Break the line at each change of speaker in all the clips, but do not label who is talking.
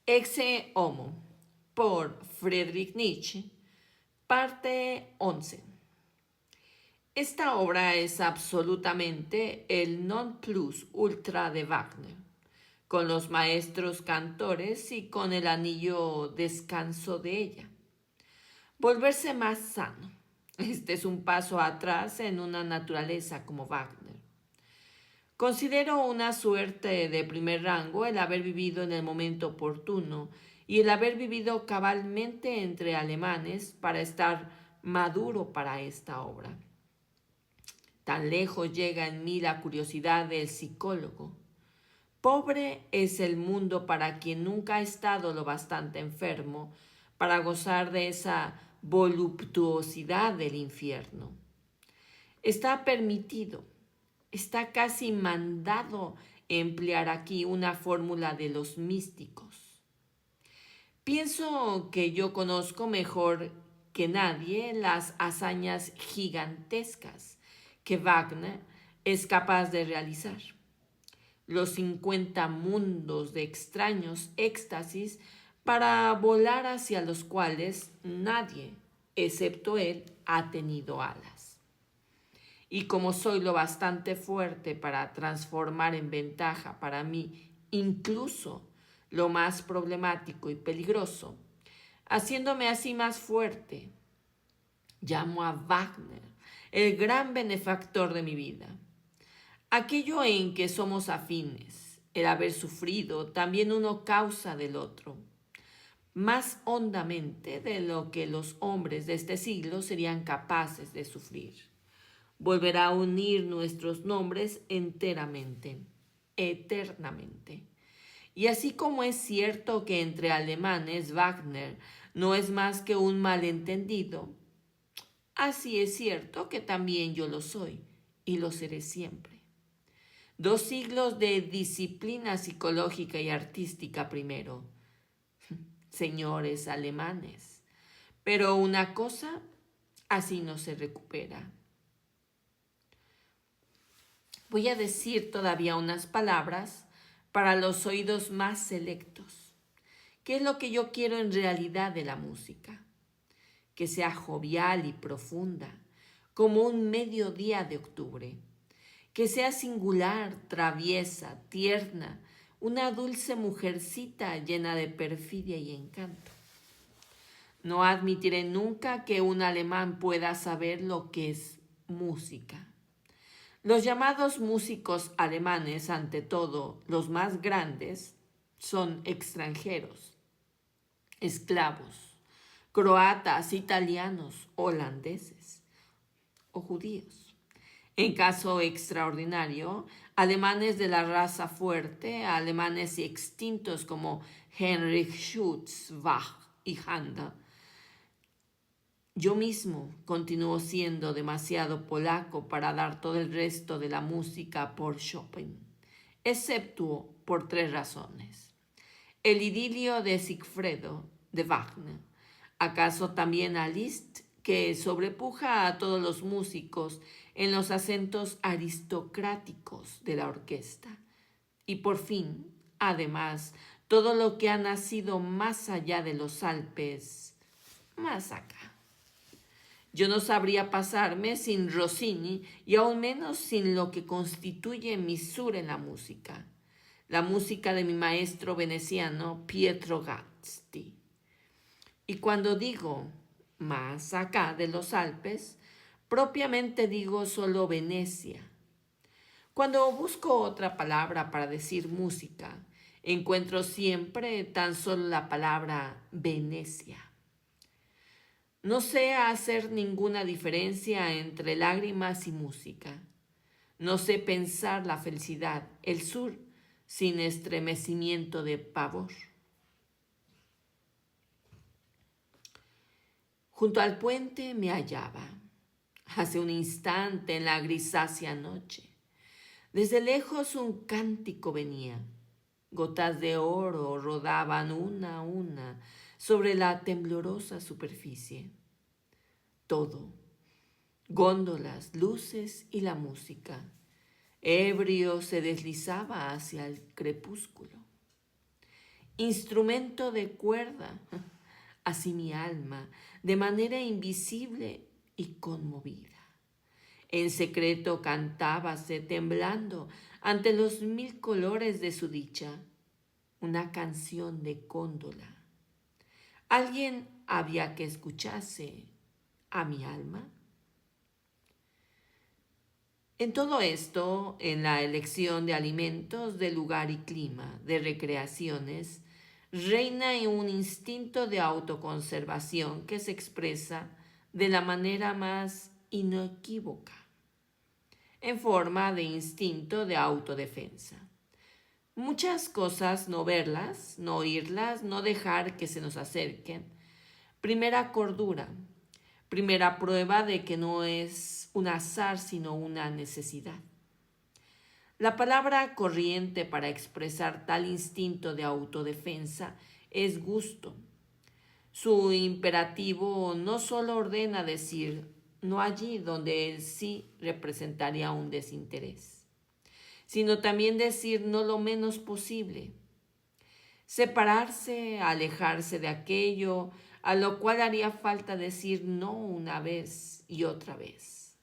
Exe Homo, por Friedrich Nietzsche, parte 11. Esta obra es absolutamente el non plus ultra de Wagner, con los maestros cantores y con el anillo descanso de ella. Volverse más sano. Este es un paso atrás en una naturaleza como Wagner. Considero una suerte de primer rango el haber vivido en el momento oportuno y el haber vivido cabalmente entre alemanes para estar maduro para esta obra. Tan lejos llega en mí la curiosidad del psicólogo. Pobre es el mundo para quien nunca ha estado lo bastante enfermo para gozar de esa voluptuosidad del infierno. Está permitido, está casi mandado emplear aquí una fórmula de los místicos. Pienso que yo conozco mejor que nadie las hazañas gigantescas que Wagner es capaz de realizar. Los 50 mundos de extraños éxtasis para volar hacia los cuales nadie, excepto él, ha tenido alas. Y como soy lo bastante fuerte para transformar en ventaja para mí incluso lo más problemático y peligroso, haciéndome así más fuerte, llamo a Wagner el gran benefactor de mi vida. Aquello en que somos afines, el haber sufrido, también uno causa del otro, más hondamente de lo que los hombres de este siglo serían capaces de sufrir. Volverá a unir nuestros nombres enteramente, eternamente. Y así como es cierto que entre alemanes Wagner no es más que un malentendido, así es cierto que también yo lo soy y lo seré siempre. 2 siglos de disciplina psicológica y artística primero, señores alemanes. Pero una cosa así no se recupera. Voy a decir todavía unas palabras para los oídos más selectos. ¿Qué es lo que yo quiero en realidad de la música? Que sea jovial y profunda, como un mediodía de octubre. Que sea singular, traviesa, tierna, una dulce mujercita llena de perfidia y encanto. No admitiré nunca que un alemán pueda saber lo que es música. Los llamados músicos alemanes, ante todo los más grandes, son extranjeros, esclavos, croatas, italianos, holandeses o judíos. En caso extraordinario, alemanes de la raza fuerte, alemanes extintos como Heinrich Schütz, Bach y Handel. Yo mismo continúo siendo demasiado polaco para dar todo el resto de la música por Chopin, excepto por 3 razones. El idilio de Sigfredo, de Wagner, acaso también a Liszt, que sobrepuja a todos los músicos en los acentos aristocráticos de la orquesta. Y por fin, además, todo lo que ha nacido más allá de los Alpes, más acá. Yo no sabría pasarme sin Rossini y aún menos sin lo que constituye mi sur en la música de mi maestro veneciano Pietro Gatti. Y cuando digo más acá de los Alpes, propiamente digo solo Venecia. Cuando busco otra palabra para decir música, encuentro siempre tan solo la palabra Venecia. No sé hacer ninguna diferencia entre lágrimas y música. No sé pensar la felicidad, el sur, sin estremecimiento de pavor. Junto al puente me hallaba, hace un instante en la grisácea noche. Desde lejos un cántico venía. Gotas de oro rodaban una a una sobre la temblorosa superficie. Todo, góndolas, luces y la música, ebrio se deslizaba hacia el crepúsculo. instrumento de cuerda, así mi alma, de manera invisible y conmovida. En secreto cantábase temblando ante los 1000 colores de su dicha, una canción de cóndola. ¿Alguien había que escuchase a mi alma? En todo esto, en la elección de alimentos, de lugar y clima, de recreaciones, reina un instinto de autoconservación que se expresa de la manera más inequívoca, en forma de instinto de autodefensa. Muchas cosas no verlas, no oírlas, no dejar que se nos acerquen. Primera cordura, primera prueba de que no es un azar sino una necesidad. La palabra corriente para expresar tal instinto de autodefensa es gusto. Su imperativo no solo ordena decir no allí donde el sí representaría un desinterés, sino también decir no lo menos posible. Separarse, alejarse de aquello a lo cual haría falta decir no una vez y otra vez.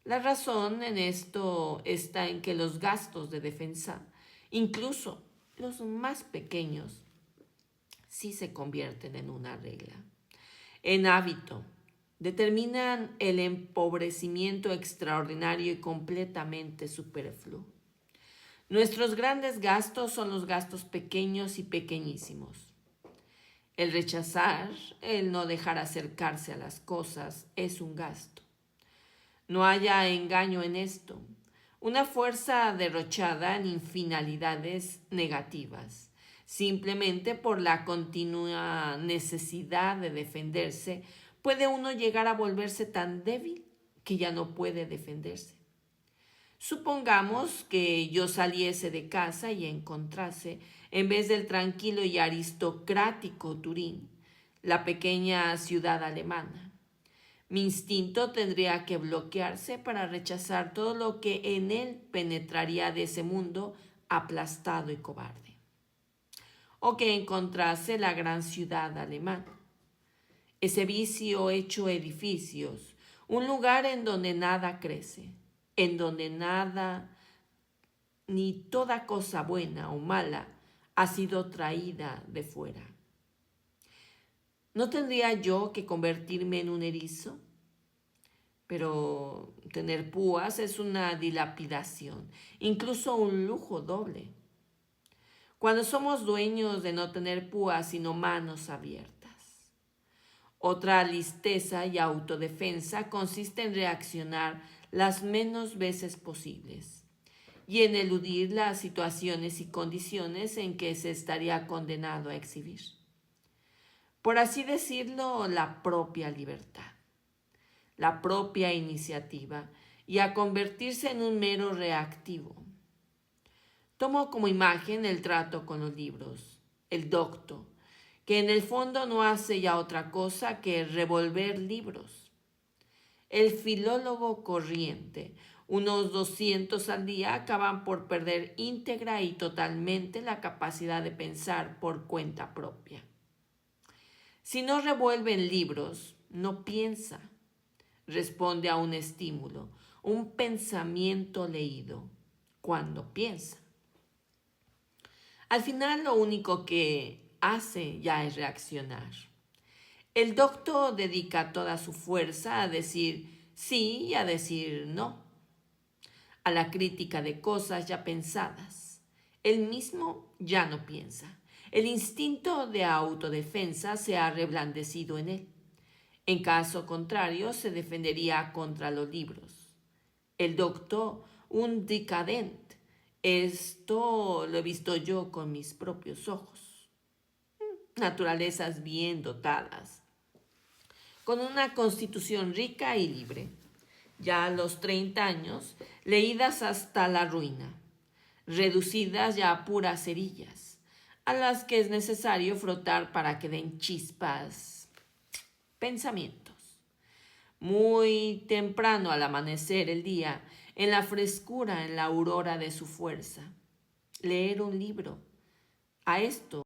La razón en esto está en que los gastos de defensa, incluso los más pequeños, sí se convierten en una regla, en hábito. Determinan el empobrecimiento extraordinario y completamente superfluo. Nuestros grandes gastos son los gastos pequeños y pequeñísimos. El rechazar, el no dejar acercarse a las cosas es un gasto. No haya engaño en esto. Una fuerza derrochada en infinalidades negativas, simplemente por la continua necesidad de defenderse, puede uno llegar a volverse tan débil que ya no puede defenderse. Supongamos que yo saliese de casa y encontrase, en vez del tranquilo y aristocrático Turín, la pequeña ciudad alemana. Mi instinto tendría que bloquearse para rechazar todo lo que en él penetraría de ese mundo aplastado y cobarde. O que encontrase la gran ciudad alemana, ese vicio hecho edificios, un lugar en donde nada crece, en donde nada ni toda cosa buena o mala ha sido traída de fuera. ¿No tendría yo que convertirme en un erizo? Pero tener púas es una dilapidación, incluso un lujo doble. Cuando somos dueños de no tener púas sino manos abiertas. Otra listeza y autodefensa consiste en reaccionar las menos veces posibles y en eludir las situaciones y condiciones en que se estaría condenado a exhibir. Por así decirlo, la propia libertad, la propia iniciativa y a convertirse en un mero reactivo. Tomo como imagen el trato con los libros, el docto, que en el fondo no hace ya otra cosa que revolver libros. El filólogo corriente, unos 200 al día, acaban por perder íntegra y totalmente la capacidad de pensar por cuenta propia. Si no revuelven libros, no piensa. Responde a un estímulo, un pensamiento leído, cuando piensa. Al final lo único que hace ya es reaccionar. El docto dedica toda su fuerza a decir sí y a decir no, a la crítica de cosas ya pensadas. Él mismo ya no piensa. El instinto de autodefensa se ha reblandecido en él. En caso contrario, se defendería contra los libros. El docto, un decadente. Esto lo he visto yo con mis propios ojos. Naturalezas bien dotadas, con una constitución rica y libre, ya a los 30 años, leídas hasta la ruina, reducidas ya a puras cerillas, a las que es necesario frotar para que den chispas, pensamientos. Muy temprano al amanecer el día, en la frescura, en la aurora de su fuerza, leer un libro. A esto